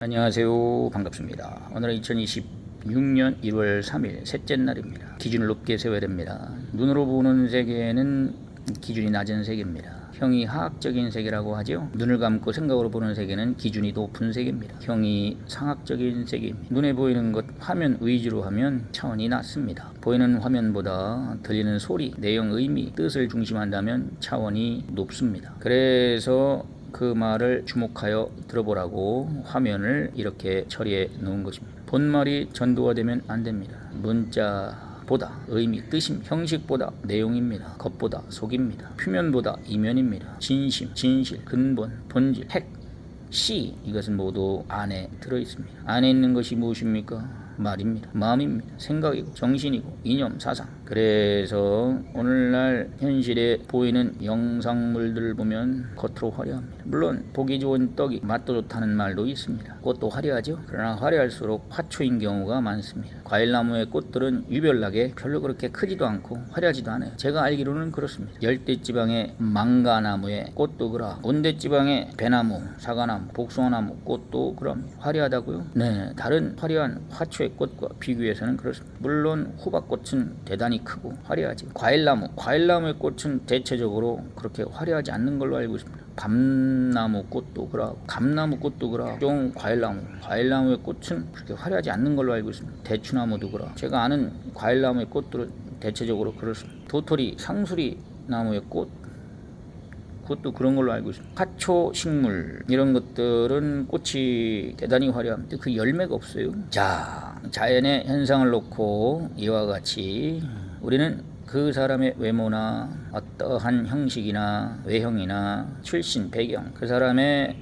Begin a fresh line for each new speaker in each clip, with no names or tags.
안녕하세요. 반갑습니다. 오늘은 2026년 1월 3일 셋째 날입니다. 기준을 높게 세워야 됩니다. 눈으로 보는 세계는 기준이 낮은 세계입니다. 형이 하학적인 세계라고 하죠. 눈을 감고 생각으로 보는 세계는 기준이 높은 세계입니다. 형이 상학적인 세계입니다. 눈에 보이는 것 화면 위주로 하면 차원이 낮습니다. 보이는 화면보다 들리는 소리, 내용, 의미, 뜻을 중심한다면 차원이 높습니다. 그래서 그 말을 주목하여 들어보라고 화면을 이렇게 처리해 놓은 것입니다. 본말이 전도가 되면 안 됩니다. 문자보다 의미, 뜻입니다. 형식보다 내용입니다. 겉보다 속입니다. 표면보다 이면입니다. 진심, 진실, 근본, 본질, 핵, 시, 이것은 모두 안에 들어있습니다. 안에 있는 것이 무엇입니까? 말입니다. 마음입니다. 생각이고 정신이고 이념, 사상. 그래서 오늘날 현실에 보이는 영상물들을 보면 겉으로 화려합니다. 물론 보기 좋은 떡이 맛도 좋다는 말도 있습니다. 꽃도 화려하죠. 그러나 화려할수록 화초인 경우가 많습니다. 과일나무의 꽃들은 유별나게 별로 그렇게 크지도 않고 화려하지도 않아요. 제가 알기로는 그렇습니다. 열대지방의 망가나무의 꽃도 그러하고 온대지방의 배나무, 사과나무, 복숭아나무 꽃도 그럽니다. 화려하다고요? 네, 다른 화려한 화초의 꽃과 비교해서는 그렇습니다. 물론 호박꽃은 대단히 크고 화려하지. 과일나무의 꽃은 대체적으로 그렇게 화려하지 않는 걸로 알고 있습니다. 밤나무 꽃도 그러하고 감나무 꽃도 그러하고 좀 과일나무의 꽃은 그렇게 화려하지 않는 걸로 알고 있습니다. 대추나무도 그러하고 제가 아는 과일나무의 꽃들은 대체적으로 그렇습니다. 도토리, 상수리 나무의 꽃 그것도 그런 걸로 알고 있습니다. 화초 식물 이런 것들은 꽃이 대단히 화려합니다. 그 열매가 없어요. 자, 자연의 현상을 놓고 이와 같이 우리는 그 사람의 외모나 어떠한 형식이나 외형이나 출신, 배경, 그 사람의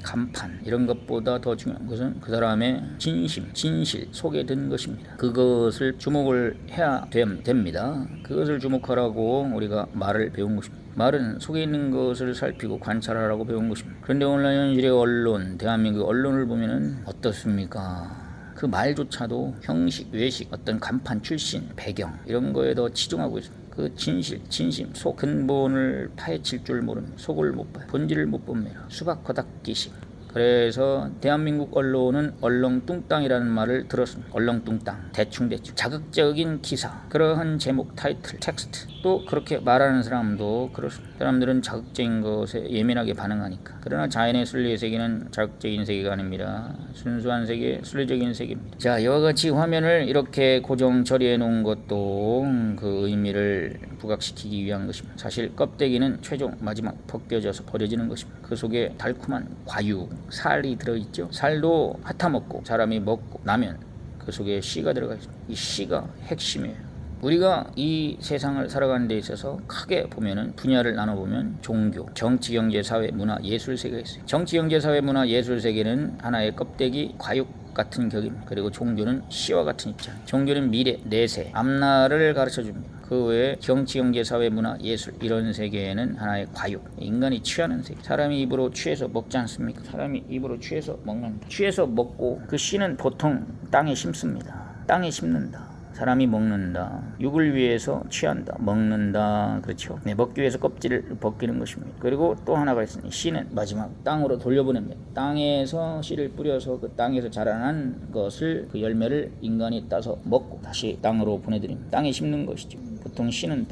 간판 이런 것보다 더 중요한 것은 그 사람의 진심, 진실 속에 든 것입니다. 그것을 주목을 해야 됩니다. 그것을 주목하라고 우리가 말을 배운 것입니다. 말은 속에 있는 것을 살피고 관찰하라고 배운 것입니다. 그런데 오늘날 현실의 언론, 대한민국 언론을 보면은 어떻습니까? 그 말조차도 형식, 외식, 어떤 간판, 출신, 배경 이런 거에 더 치중하고 있습니다. 그 진실, 진심, 속 근본을 파헤칠 줄 모릅니다. 속을 못 봐요. 본질을 못 봅니다. 수박 거닥기식. 그래서 대한민국 언론은 얼렁뚱땅이라는 말을 들었습니다. 얼렁뚱땅, 대충대충, 자극적인 기사, 그러한 제목, 타이틀, 텍스트. 또 그렇게 말하는 사람도 그렇습니다. 사람들은 자극적인 것에 예민하게 반응하니까. 그러나 자연의 순리의 세계는 자극적인 세계가 아닙니다. 순수한 세계, 순리적인 세계입니다. 자, 이와 같이 화면을 이렇게 고정 처리해 놓은 것도 그 의미를 부각시키기 위한 것입니다. 사실 껍데기는 최종 마지막 벗겨져서 버려지는 것입니다. 그 속에 달콤한 과육, 살이 들어있죠. 살도 핥아먹고 사람이 먹고 나면 그 속에 씨가 들어가 있습니다. 이 씨가 핵심이에요. 우리가 이 세상을 살아가는 데 있어서 크게 보면은 분야를 나눠보면 종교, 정치, 경제, 사회, 문화, 예술 세계가 있어요. 정치, 경제, 사회, 문화, 예술 세계는 하나의 껍데기, 과육 같은 격입니다. 그리고 종교는 씨와 같은 입장. 종교는 미래, 내세, 앞날을 가르쳐줍니다. 그 외에 정치, 경제, 사회, 문화, 예술 이런 세계에는 하나의 과육, 인간이 취하는 세계. 사람이 입으로 취해서 먹지 않습니까? 사람이 입으로 취해서 먹는다. 취해서 먹고 그 씨는 보통 땅에 심습니다. 땅에 심는다. 사람이 먹는다. 육을 위해서 취한다. 먹는다. 그렇죠. 네, 먹기 위해서 껍질을 벗기는 것입니다. 그리고 또 하나가 있습니다. 씨는 마지막 땅으로 돌려보냅니다. 땅에서 씨를 뿌려서 그 땅에서 자라난 것을 그 열매를 인간이 따서 먹고 다시 땅으로 보내드립니다. 땅에 심는 것이죠. 보통 씨는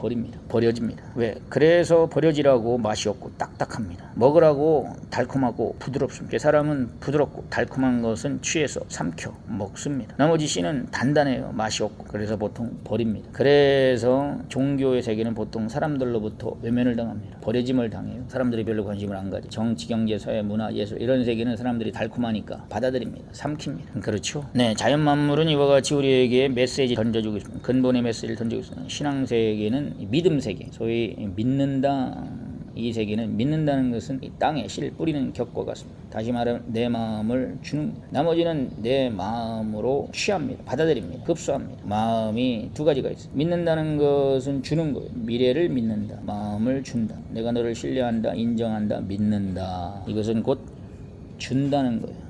버려집니다. 왜? 그래서 버려지라고 맛이 없고 딱딱합니다. 먹으라고 달콤하고 부드럽습니다. 사람은 부드럽고 달콤한 것은 취해서 삼켜 먹습니다. 나머지 씨는 단단해요. 맛이 없고. 그래서 보통 버립니다. 그래서 종교의 세계는 보통 사람들로부터 외면을 당합니다. 버려짐을 당해요. 사람들이 별로 관심을 안 가지. 정치, 경제, 사회, 문화, 예술 이런 세계는 사람들이 달콤하니까 받아들입니다. 삼킵니다. 그렇죠? 네, 자연 만물은 이와 같이 우리에게 메시지 던져주고 있습니다. 근본의 메시지를 던지고 있습니다. 신앙 세계는 믿음 세계, 소위 믿는다. 이 세계는 믿는다는 것은 이 땅에 씨를 뿌리는 격과 같습니다. 다시 말하면 내 마음을 주는, 나머지는 내 마음으로 취합니다. 받아들입니다. 흡수합니다. 마음이 두 가지가 있어요. 믿는다는 것은 주는 거예요. 미래를 믿는다. 마음을 준다. 내가 너를 신뢰한다. 인정한다. 믿는다. 이것은 곧 준다는 거예요.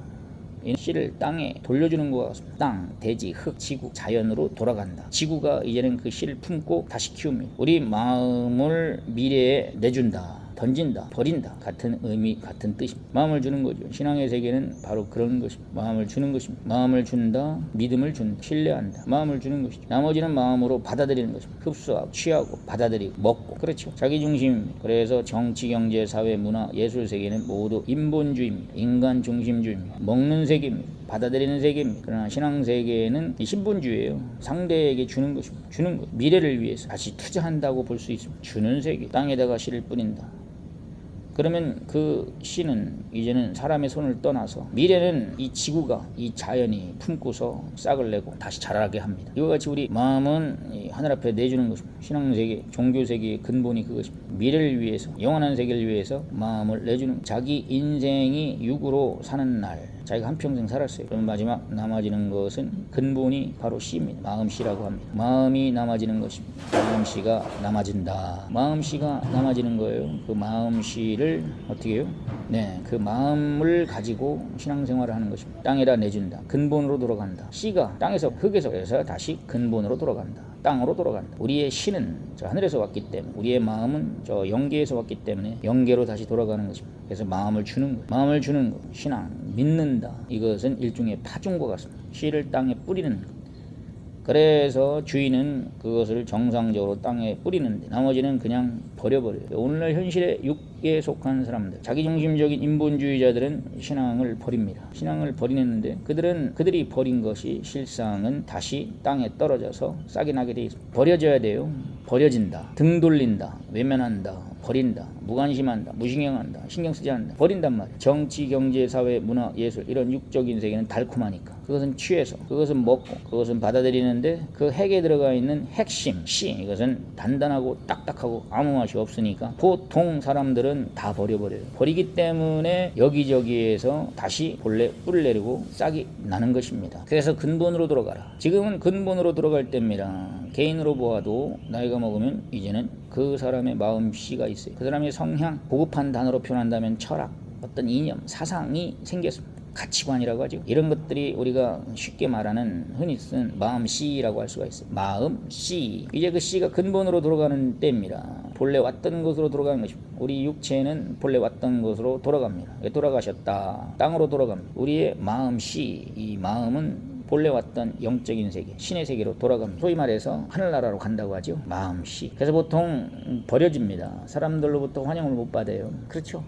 이 씨를 땅에 돌려주는 것 같습니다. 땅, 대지, 흙, 지구, 자연으로 돌아간다. 지구가 이제는 그 씨를 품고 다시 키웁니다. 우리 마음을 미래에 내준다. 던진다, 버린다 같은 의미, 같은 뜻입니다. 마음을 주는 거죠. 신앙의 세계는 바로 그런 것입니다. 마음을 주는 것입니다. 마음을 준다, 믿음을 준다, 신뢰한다. 마음을 주는 것이죠. 나머지는 마음으로 받아들이는 것입니다. 흡수하고 취하고 받아들이고 먹고. 그렇죠. 자기중심입니다. 그래서 정치, 경제, 사회, 문화, 예술 세계는 모두 인본주의입니다. 인간 중심주의입니다. 먹는 세계입니다. 받아들이는 세계입니다. 그러나 신앙 세계는 신분주의예요. 상대에게 주는 것입니다. 주는 것. 미래를 위해서 다시 투자한다고 볼 수 있습니다. 주는 세계. 땅에다가 씨를 뿌린다. 그러면 그 씨는 이제는 사람의 손을 떠나서 미래는 이 지구가, 이 자연이 품고서 싹을 내고 다시 자라게 합니다. 이와 같이 우리 마음은 하늘 앞에 내주는 것입니다. 신앙세계, 종교세계의 근본이 그것입니다. 미래를 위해서, 영원한 세계를 위해서 마음을 내주는, 자기 인생이 육으로 사는 날 자기가 한평생 살았어요. 그럼 마지막 남아지는 것은 근본이 바로 씨입니다. 마음씨라고 합니다. 마음이 남아지는 것입니다. 마음씨가 남아진다. 마음씨가 남아지는 거예요. 그 마음씨를 어떻게 해요? 네, 그 마음을 가지고 신앙생활을 하는 것입니다. 땅에다 내준다. 근본으로 돌아간다. 씨가 땅에서, 흙에서 해서 다시 근본으로 돌아간다. 땅으로 돌아간다. 우리의 신은 저 하늘에서 왔기 때문에, 우리의 마음은 저 영계에서 왔기 때문에 영계로 다시 돌아가는 것입니다. 그래서 마음을 주는 것, 마음을 주는 것, 신앙, 믿는다. 이것은 일종의 파종과 같습니다. 씨를 땅에 뿌리는 것. 그래서 주인은 그것을 정상적으로 땅에 뿌리는데 나머지는 그냥 버려버려요. 오늘날 현실의 육에 속한 사람들, 자기중심적인 인본주의자들은 신앙을 버립니다. 신앙을 버리는데 그들이 버린 것이 실상은 다시 땅에 떨어져서 싹이 나게 돼 있습니다. 버려져야 돼요. 버려진다. 등 돌린다. 외면한다. 버린다. 무관심한다. 무신경한다. 신경 쓰지 않는다. 버린단 말이에요. 정치, 경제, 사회, 문화, 예술 이런 육적인 세계는 달콤하니까 그것은 취해서, 그것은 먹고, 그것은 받아들이는데 그 핵에 들어가 있는 핵심, 씨, 이것은 단단하고 딱딱하고 아무 맛이 없으니까 보통 사람들은 다 버려버려요. 버리기 때문에 여기저기에서 다시 본래 뿌리를 내리고 싹이 나는 것입니다. 그래서 근본으로 돌아가라. 지금은 근본으로 돌아갈 때입니다. 개인으로 보아도 나이가 먹으면 이제는 그 사람의 마음씨가 있어요. 그 사람의 성향, 고급한 단어로 표현한다면 철학, 어떤 이념, 사상이 생겼습니다. 가치관이라고 하죠. 이런 것들이 우리가 쉽게 말하는 흔히 쓰는 마음씨라고 할 수가 있어요. 마음씨. 이제 그 씨가 근본으로 돌아가는 때입니다. 본래 왔던 곳으로 돌아가는 것입니다. 우리 육체는 본래 왔던 곳으로 돌아갑니다. 돌아가셨다. 땅으로 돌아갑니다. 우리의 마음씨, 이 마음은 본래 왔던 영적인 세계, 신의 세계로 돌아갑니다. 소위 말해서 하늘나라로 간다고 하죠. 마음씨. 그래서 보통 버려집니다. 사람들로부터 환영을 못 받아요. 그렇죠.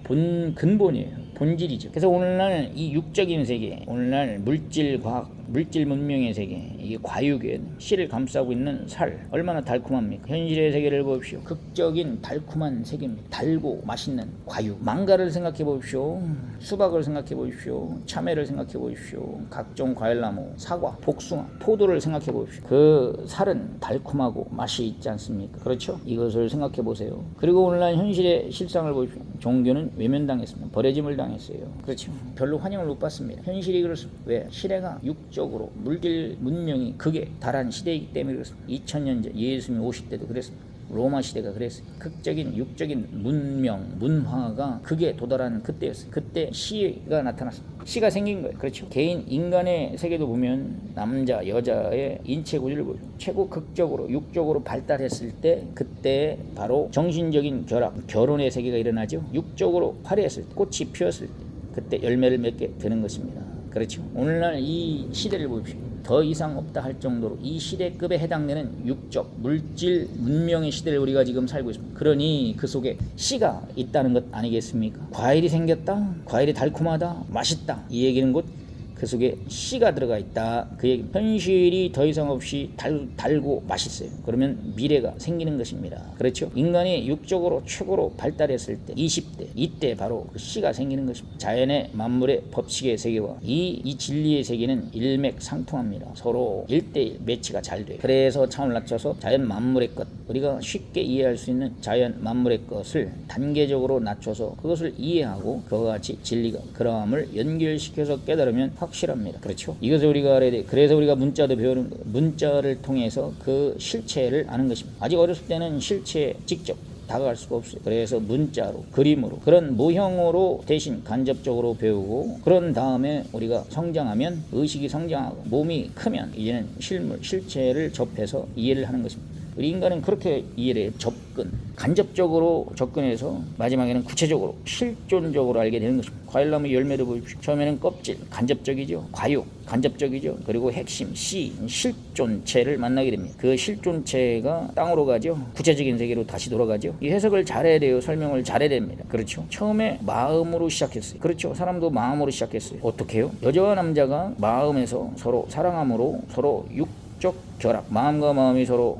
근본이에요. 본질이죠. 그래서 오늘날 이 육적인 세계, 오늘날 물질 과학, 물질 문명의 세계, 이게 과육에 씨를 감싸고 있는 살, 얼마나 달콤합니까? 현실의 세계를 보십시오. 극적인 달콤한 세계입니다. 달고 맛있는 과육. 망가를 생각해 보십시오. 수박을 생각해 보십시오. 참외를 생각해 보십시오. 각종 과일나무, 사과, 복숭아, 포도를 생각해 보십시오. 그 살은 달콤하고 맛이 있지 않습니까? 그렇죠? 이것을 생각해 보세요. 그리고 오늘날 현실의 실상을 보십시오. 종교는 외면당했습니다. 버려짐을 당했어요. 그렇죠? 별로 환영을 못 받습니다. 현실이 그렇습니다. 왜? 시대가 육적으로 물질 문명이 극에 달한 시대이기 때문에 그렇습니다. 2000년 전 예수님이 오실 때도 그랬습니다. 로마 시대가 그랬어요. 극적인 육적인 문명, 문화가 극에 도달한 그때였어요. 그때 시가 나타났습니다. 시가 생긴 거예요. 그렇죠. 개인 인간의 세계도 보면 남자 여자의 인체 구조를 보죠. 최고 극적으로 육적으로 발달했을 때 그때 바로 정신적인 결합, 결혼의 세계가 일어나죠. 육적으로 화려했을 때, 꽃이 피었을 때 그때 열매를 맺게 되는 것입니다. 그렇죠. 오늘날 이 시대를 보십시오. 더 이상 없다 할 정도로 이 시대급에 해당되는 육적, 물질, 문명의 시대를 우리가 지금 살고 있습니다. 그러니 그 속에 씨가 있다는 것 아니겠습니까? 과일이 생겼다, 과일이 달콤하다, 맛있다, 이 얘기는 곧 그 속에 씨가 들어가 있다. 그 얘기. 현실이 더 이상 없이 달고 맛있어요. 그러면 미래가 생기는 것입니다. 그렇죠? 인간이 육적으로 최고로 발달했을 때 20대 이때 바로 그 씨가 생기는 것입니다. 자연의 만물의 법칙의 세계와 이 진리의 세계는 일맥상통합니다. 서로 1대1 매치가 잘 돼요. 그래서 차원을 낮춰서 자연 만물의 것, 우리가 쉽게 이해할 수 있는 자연 만물의 것을 단계적으로 낮춰서 그것을 이해하고 그와 같이 진리가 그러함을 연결시켜서 깨달으면 확실합니다. 그렇죠? 이것을 우리가 알아야 돼. 그래서 우리가 문자도 배우는 거예요. 문자를 통해서 그 실체를 아는 것입니다. 아직 어렸을 때는 실체에 직접 다가갈 수가 없어요. 그래서 문자로, 그림으로, 그런 모형으로 대신 간접적으로 배우고 그런 다음에 우리가 성장하면 의식이 성장하고 몸이 크면 이제는 실물, 실체를 접해서 이해를 하는 것입니다. 우리 인간은 그렇게 이해를 해요. 접근. 간접적으로 접근해서 마지막에는 구체적으로 실존적으로 알게 되는 것입니다. 과일나무 열매를 보십시오. 처음에는 껍질, 간접적이죠. 과육, 간접적이죠. 그리고 핵심, 씨, 실존체를 만나게 됩니다. 그 실존체가 땅으로 가죠. 구체적인 세계로 다시 돌아가죠. 이 해석을 잘해야 돼요. 설명을 잘해야 됩니다. 그렇죠. 처음에 마음으로 시작했어요. 그렇죠. 사람도 마음으로 시작했어요. 어떻게 해요? 여자와 남자가 마음에서 서로 사랑함으로 서로 육적 결합, 마음과 마음이 서로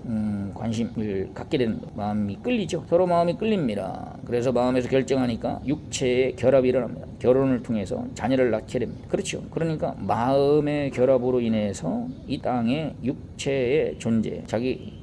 관심을 갖게 되는 거. 마음이 끌리죠. 서로 마음이 끌립니다. 그래서 마음에서 결정하니까 육체의 결합이 일어납니다. 결혼을 통해서 자녀를 낳게 됩니다. 그렇죠. 그러니까 마음의 결합으로 인해서 이 땅에 육체의 존재, 자기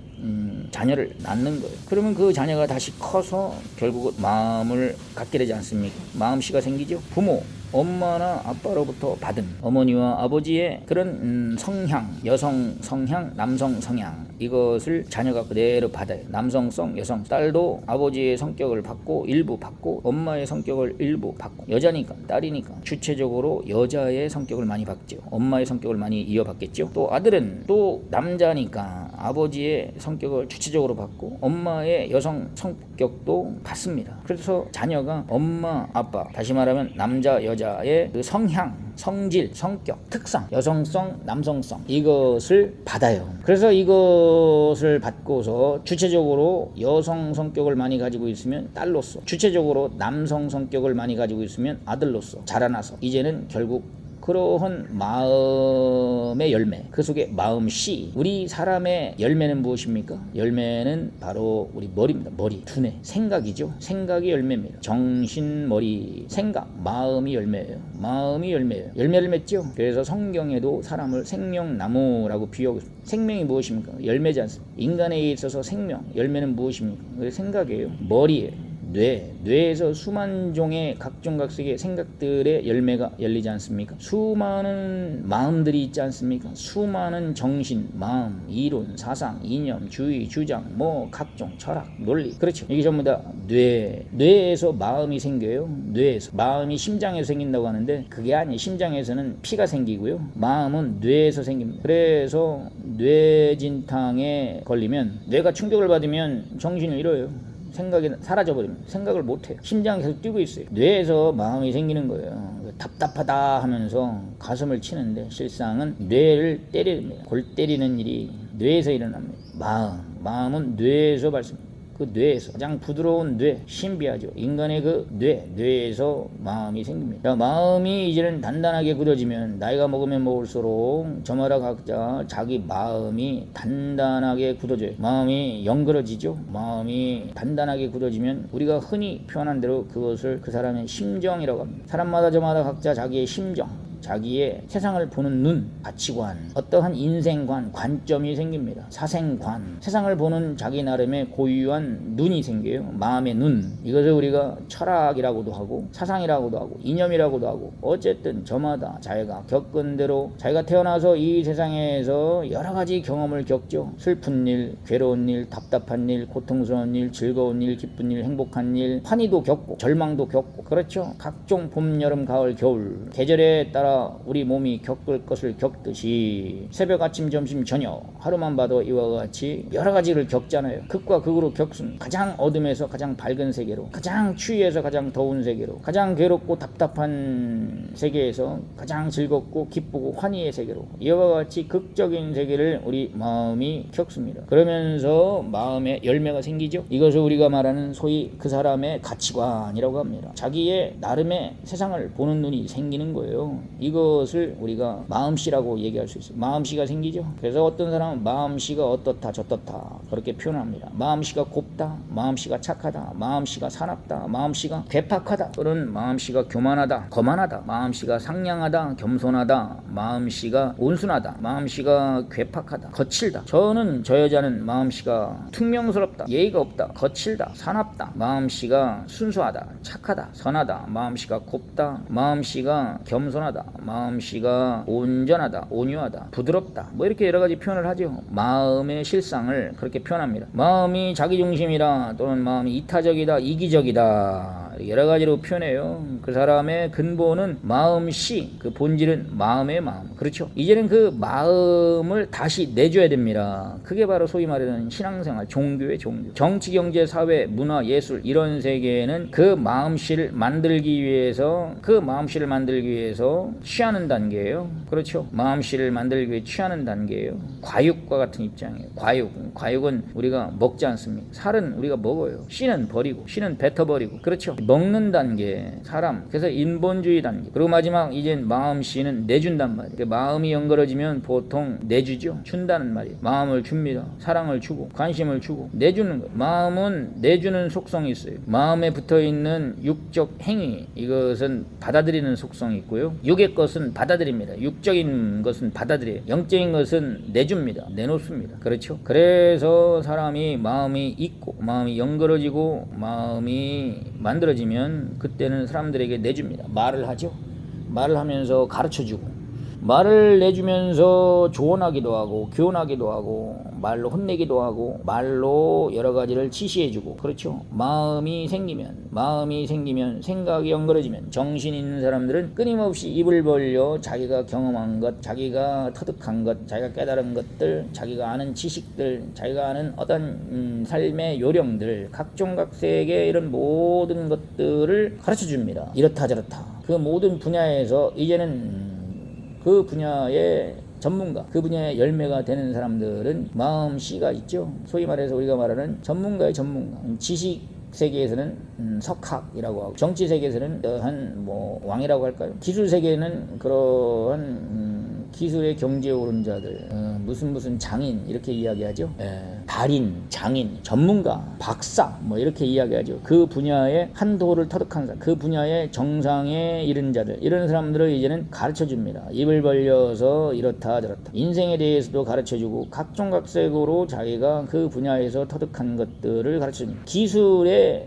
자녀를 낳는 거예요. 그러면 그 자녀가 다시 커서 결국은 마음을 갖게 되지 않습니까? 마음씨가 생기죠. 부모, 엄마나 아빠로부터 받은 어머니와 아버지의 그런 성향, 여성 성향, 남성 성향, 이것을 자녀가 그대로 받아요. 남성성, 여성. 딸도 아버지의 성격을 받고 일부 받고 엄마의 성격을 일부 받고, 여자니까 딸이니까 주체적으로 여자의 성격을 많이 받죠. 엄마의 성격을 많이 이어받겠죠. 또 아들은 또 남자니까 아버지의 성격을 주체적으로 받고 엄마의 여성 성격도 받습니다. 그래서 자녀가 엄마, 아빠, 다시 말하면 남자, 여자의 그 성향, 성질, 성격, 특성, 여성성, 남성성, 이것을 받아요. 그래서 이것을 받고서 주체적으로 여성 성격을 많이 가지고 있으면 딸로서, 주체적으로 남성 성격을 많이 가지고 있으면 아들로서 자라나서 이제는 결국 그러한 마음의 열매, 그 속에 마음씨. 우리 사람의 열매는 무엇입니까? 열매는 바로 우리 머리입니다. 머리, 두뇌, 생각이죠. 생각이 열매입니다. 정신, 머리, 생각, 마음이 열매예요. 마음이 열매예요. 열매를 맺죠. 그래서 성경에도 사람을 생명나무라고 비유하고 있습니다. 생명이 무엇입니까? 열매지 않습니까? 인간에 있어서 생명, 열매는 무엇입니까? 생각이에요. 머리예요. 뇌에서 수만 종의 각종각색의 생각들의 열매가 열리지 않습니까? 수많은 마음들이 있지 않습니까? 수많은 정신, 마음, 이론, 사상, 이념, 주의, 주장, 각종 철학, 논리. 그렇죠. 이게 전부 다 뇌에서 마음이 생겨요. 뇌에서. 마음이 심장에서 생긴다고 하는데 그게 아니에요. 심장에서는 피가 생기고요. 마음은 뇌에서 생깁니다. 그래서 뇌진탕에 걸리면, 뇌가 충격을 받으면 정신을 잃어요. 생각이 사라져버립니다. 생각을 못해요. 심장이 계속 뛰고 있어요. 뇌에서 마음이 생기는 거예요. 답답하다 하면서 가슴을 치는데 실상은 뇌를 때립니다. 골 때리는 일이 뇌에서 일어납니다. 마음은 뇌에서 발생합니다. 그 뇌에서 가장 부드러운 뇌, 신비하죠. 인간의 그 뇌에서 마음이 생깁니다. 마음이 이제는 단단하게 굳어지면 나이가 먹으면 먹을수록 저마다 각자 자기 마음이 단단하게 굳어져요. 마음이 영그러지죠. 마음이 단단하게 굳어지면 우리가 흔히 표현한 대로 그것을 그 사람의 심정이라고 합니다. 사람마다 저마다 각자 자기의 심정, 자기의 세상을 보는 눈, 가치관, 어떠한 인생관, 관점이 생깁니다. 사생관, 세상을 보는 자기 나름의 고유한 눈이 생겨요. 마음의 눈. 이것을 우리가 철학이라고도 하고 사상이라고도 하고 이념이라고도 하고, 어쨌든 저마다 자기가 겪은 대로 자기가 태어나서 이 세상에서 여러 가지 경험을 겪죠. 슬픈 일, 괴로운 일, 답답한 일, 고통스러운 일, 즐거운 일, 기쁜 일, 행복한 일, 환희도 겪고 절망도 겪고, 그렇죠. 각종 봄, 여름, 가을, 겨울 계절에 따라 우리 몸이 겪을 것을 겪듯이 새벽, 아침, 점심, 저녁 하루만 봐도 이와 같이 여러 가지를 겪잖아요. 극과 극으로 겪은, 가장 어둠에서 가장 밝은 세계로, 가장 추위에서 가장 더운 세계로, 가장 괴롭고 답답한 세계에서 가장 즐겁고 기쁘고 환희의 세계로, 이와 같이 극적인 세계를 우리 마음이 겪습니다. 그러면서 마음에 열매가 생기죠. 이것을 우리가 말하는 소위 그 사람의 가치관이라고 합니다. 자기의 나름의 세상을 보는 눈이 생기는 거예요. 이것을 우리가 마음씨라고 얘기할 수 있어요. 마음씨가 생기죠. 그래서 어떤 사람은 마음씨가 어떻다 저떻다 그렇게 표현합니다. 마음씨가 곱다, 마음씨가 착하다, 마음씨가 사납다, 마음씨가 괴팍하다, 또는 마음씨가 교만하다, 거만하다, 마음씨가 상냥하다, 겸손하다, 마음씨가 온순하다, 마음씨가 괴팍하다, 거칠다. 저 여자는 마음씨가 퉁명스럽다, 예의가 없다, 거칠다, 사납다, 마음씨가 순수하다, 착하다, 선하다, 마음씨가 곱다, 마음씨가 겸손하다, 마음씨가 온전하다, 온유하다, 부드럽다, 이렇게 여러 가지 표현을 하죠. 마음의 실상을 그렇게 표현합니다. 마음이 자기중심이다, 또는 마음이 이타적이다, 이기적이다, 여러 가지로 표현해요. 그 사람의 근본은 마음씨, 그 본질은 마음의 마음. 그렇죠? 이제는 그 마음을 다시 내줘야 됩니다. 그게 바로 소위 말하는 신앙생활, 종교의 종교. 정치, 경제, 사회, 문화, 예술 이런 세계에는 그 마음씨를 만들기 위해서 취하는 단계예요. 그렇죠? 마음씨를 만들기 위해 취하는 단계예요. 과육과 같은 입장이에요. 과육은 우리가 먹지 않습니다. 살은 우리가 먹어요. 씨는 버리고, 씨는 뱉어버리고. 그렇죠? 먹는 단계, 사람. 그래서 인본주의 단계. 그리고 마지막 이제 마음씨는 내준단 말이에요. 마음이 연결해지면 보통 내주죠. 준다는 말이에요. 마음을 줍니다. 사랑을 주고, 관심을 주고, 내주는 거예요. 마음은 내주는 속성이 있어요. 마음에 붙어있는 육적 행위, 이것은 받아들이는 속성이 있고요. 육의 것은 받아들입니다. 육적인 것은 받아들여요. 영적인 것은 내줍니다. 내놓습니다. 그렇죠? 그래서 사람이 마음이 있고, 마음이 연결해지고, 마음이 만들어지면 그때는 사람들에게 내줍니다. 말을 하죠. 말을 하면서 가르쳐주고, 말을 내주면서 조언하기도 하고, 교훈하기도 하고, 말로 혼내기도 하고, 말로 여러 가지를 지시해주고. 그렇죠? 마음이 생기면 생각이 연결해지면 정신 있는 사람들은 끊임없이 입을 벌려 자기가 경험한 것, 자기가 터득한 것, 자기가 깨달은 것들, 자기가 아는 지식들, 자기가 아는 어떤 삶의 요령들, 각종각색의 이런 모든 것들을 가르쳐줍니다. 이렇다 저렇다. 그 모든 분야에서 이제는 그 분야의 전문가, 그 분야의 열매가 되는 사람들은 마음씨가 있죠. 소위 말해서 우리가 말하는 전문가의 전문가. 지식 세계에서는 석학이라고 하고, 정치 세계에서는 한 왕이라고 할까요? 기술 세계에는 그러한 기술의 경지에 오른 자들, 무슨 장인 이렇게 이야기하죠. 달인, 장인, 전문가, 박사 이렇게 이야기하죠. 그 분야의 한도를 터득한 사람, 그 분야의 정상에 이른 자들, 이런 사람들을 이제는 가르쳐줍니다. 입을 벌려서 이렇다 저렇다. 인생에 대해서도 가르쳐주고, 각종각색으로 자기가 그 분야에서 터득한 것들을 가르쳐줍니다.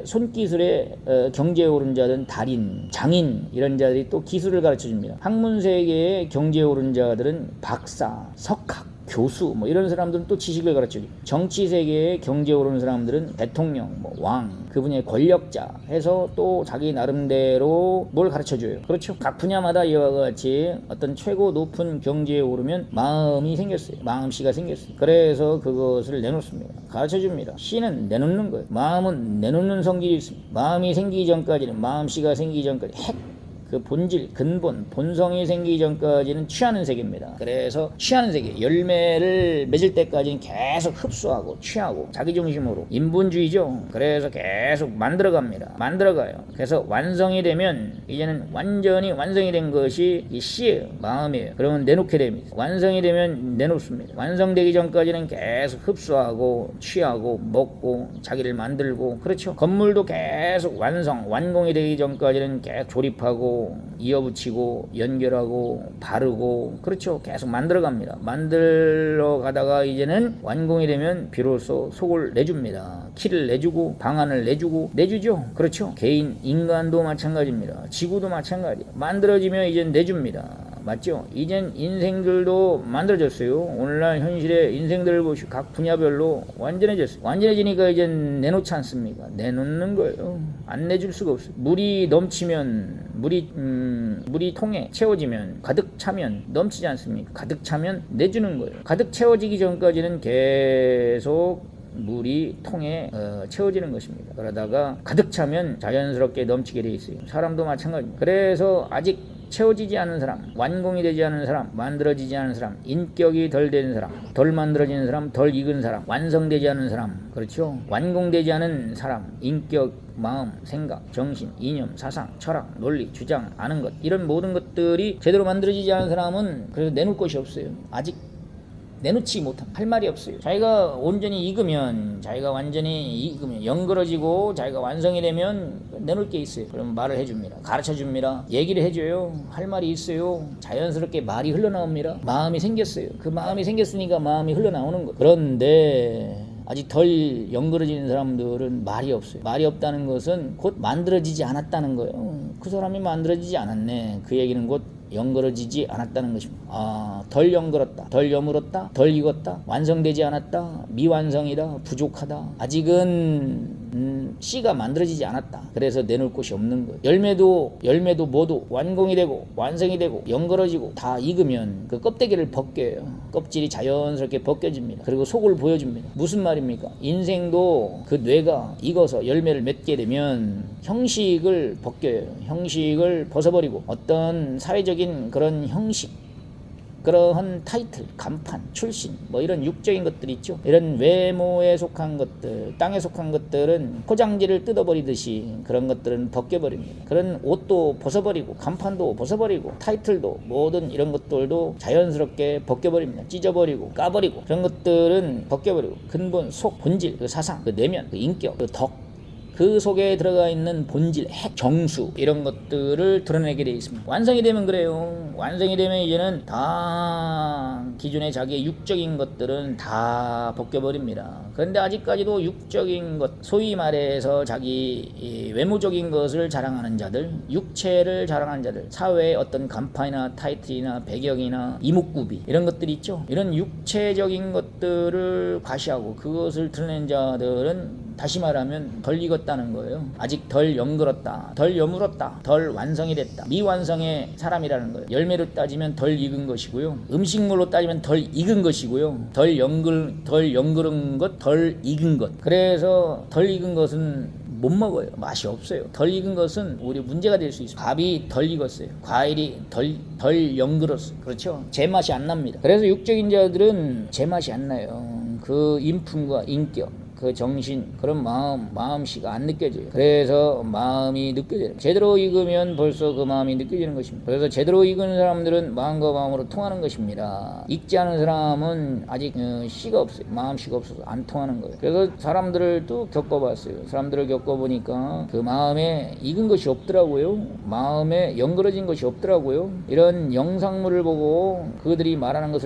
손기술의 경지에 오른 자들은 달인, 장인 이런 자들이 또 기술을 가르쳐줍니다. 학문 세계의 경지에 오른 자들은 박사, 석학, 교수 이런 사람들은 또 지식을 가르쳐주고, 정치 세계에 경제에 오르는 사람들은 대통령, 왕, 그분의 권력자 해서 또 자기 나름대로 뭘 가르쳐줘요. 그렇죠? 각 분야마다 이와 같이 어떤 최고 높은 경지에 오르면 마음이 생겼어요. 마음씨가 생겼어요. 그래서 그것을 내놓습니다. 가르쳐줍니다. 씨는 내놓는 거예요. 마음은 내놓는 성질이 있습니다. 마음이 생기기 전까지는, 마음씨가 생기기 전까지 그 본질, 근본, 본성이 생기기 전까지는 취하는 세계입니다. 그래서 취하는 세계, 열매를 맺을 때까지는 계속 흡수하고 취하고 자기중심으로, 인본주의죠. 그래서 계속 만들어가요. 그래서 완성이 되면 이제는 완전히 완성이 된 것이 이 씨예요. 마음이에요. 그러면 내놓게 됩니다. 완성이 되면 내놓습니다. 완성되기 전까지는 계속 흡수하고 취하고 먹고 자기를 만들고. 그렇죠? 건물도 계속 완공이 되기 전까지는 계속 조립하고 이어붙이고 연결하고 바르고. 그렇죠? 계속 만들어갑니다. 만들어 가다가 이제는 완공이 되면 비로소 속을 내줍니다. 키를 내주고 방안을 내주죠. 그렇죠? 개인, 인간도 마찬가지입니다. 지구도 마찬가지예요. 만들어지면 이젠 내줍니다. 맞죠? 이젠 인생들도 만들어졌어요. 오늘날 현실의 인생들을 보시고 각 분야별로 완전해졌어요. 완전해지니까 이젠 내놓지 않습니까? 내놓는 거예요. 안 내줄 수가 없어요. 물이 넘치면, 물이 통에 채워지면, 가득 차면 넘치지 않습니까? 가득 차면 내주는 거예요. 가득 채워지기 전까지는 계속 물이 통에 채워지는 것입니다. 그러다가 가득 차면 자연스럽게 넘치게 돼 있어요. 사람도 마찬가지입니다. 그래서 아직 채워지지 않은 사람, 완공이 되지 않은 사람, 만들어지지 않은 사람, 인격이 덜 된 사람, 덜 만들어지는 사람, 덜 익은 사람, 완성되지 않은 사람, 그렇죠? 완공되지 않은 사람, 인격, 마음, 생각, 정신, 이념, 사상, 철학, 논리, 주장, 아는 것, 이런 모든 것들이 제대로 만들어지지 않은 사람은 그래서 내놓을 것이 없어요. 아직 내놓지 못한, 할 말이 없어요. 자기가 온전히 익으면, 자기가 완전히 익으면, 연그러지고 자기가 완성이 되면 내놓을 게 있어요. 그럼 말을 해줍니다. 가르쳐줍니다. 얘기를 해줘요. 할 말이 있어요. 자연스럽게 말이 흘러나옵니다. 마음이 생겼어요. 그 마음이 생겼으니까 마음이 흘러나오는 거예요. 그런데 아직 덜 연그러지는 사람들은 말이 없어요. 말이 없다는 것은 곧 만들어지지 않았다는 거예요. 그 사람이 만들어지지 않았네. 그 얘기는 곧 연그러지지 않았다는 것입니다. 덜 연그렀다, 덜 여물었다, 덜 익었다, 완성되지 않았다, 미완성이다, 부족하다, 아직은 씨가 만들어지지 않았다. 그래서 내놓을 곳이 없는 거예요. 열매도 모두 완공이 되고 완성이 되고 연그러지고 다 익으면 그 껍데기를 벗겨요. 껍질이 자연스럽게 벗겨집니다. 그리고 속을 보여줍니다. 무슨 말입니까? 인생도 그 뇌가 익어서 열매를 맺게 되면 형식을 벗겨요. 형식을 벗어버리고 어떤 사회적인 그런 형식, 그러한 타이틀, 간판, 출신, 뭐 이런 육적인 것들 있죠. 이런 외모에 속한 것들, 땅에 속한 것들은 포장지를 뜯어버리듯이 그런 것들은 벗겨버립니다. 그런 옷도 벗어버리고, 간판도 벗어버리고, 타이틀도 모든 이런 것들도 자연스럽게 벗겨버립니다. 찢어버리고, 까버리고, 그런 것들은 벗겨버리고, 근본, 속, 본질, 그 사상, 그 내면, 그 인격, 그 덕, 그 속에 들어가 있는 본질, 핵, 정수 이런 것들을 드러내게 되어 있습니다. 완성이 되면 그래요. 완성이 되면 이제는 다 기존의 자기의 육적인 것들은 다 벗겨버립니다. 그런데 아직까지도 육적인 것, 소위 말해서 자기 외모적인 것을 자랑하는 자들, 육체를 자랑하는 자들, 사회의 어떤 간판이나 타이틀이나 배경이나 이목구비 이런 것들이 있죠. 이런 육체적인 것들을 과시하고 그것을 드러낸 자들은 다시 말하면 덜 익었다는 거예요. 아직 덜 연그렀다, 덜 여물었다, 덜 완성이 됐다. 미완성의 사람이라는 거예요. 열매로 따지면 덜 익은 것이고요. 음식물로 따지면 덜 익은 것이고요. 덜 연그른 것, 덜 익은 것. 그래서 덜 익은 것은 못 먹어요. 맛이 없어요. 덜 익은 것은 오히려 문제가 될 수 있어요. 밥이 덜 익었어요. 과일이 덜 연그렀어요. 그렇죠? 제맛이 안 납니다. 그래서 육적인 자들은 제맛이 안 나요. 그 인품과 인격, 그 정신, 그런 마음씨가 안 느껴져요. 그래서 마음이 느껴져요. 제대로 익으면 벌써 그 마음이 느껴지는 것입니다. 그래서 제대로 익은 사람들은 마음과 마음으로 통하는 것입니다. 익지 않은 사람은 아직 씨가 없어요. 마음씨가 없어서 안 통하는 거예요. 그래서 사람들을 또 겪어봤어요. 사람들을 겪어보니까 그 마음에 익은 것이 없더라고요. 마음에 연그러진 것이 없더라고요. 이런 영상물을 보고 그들이 말하는 것을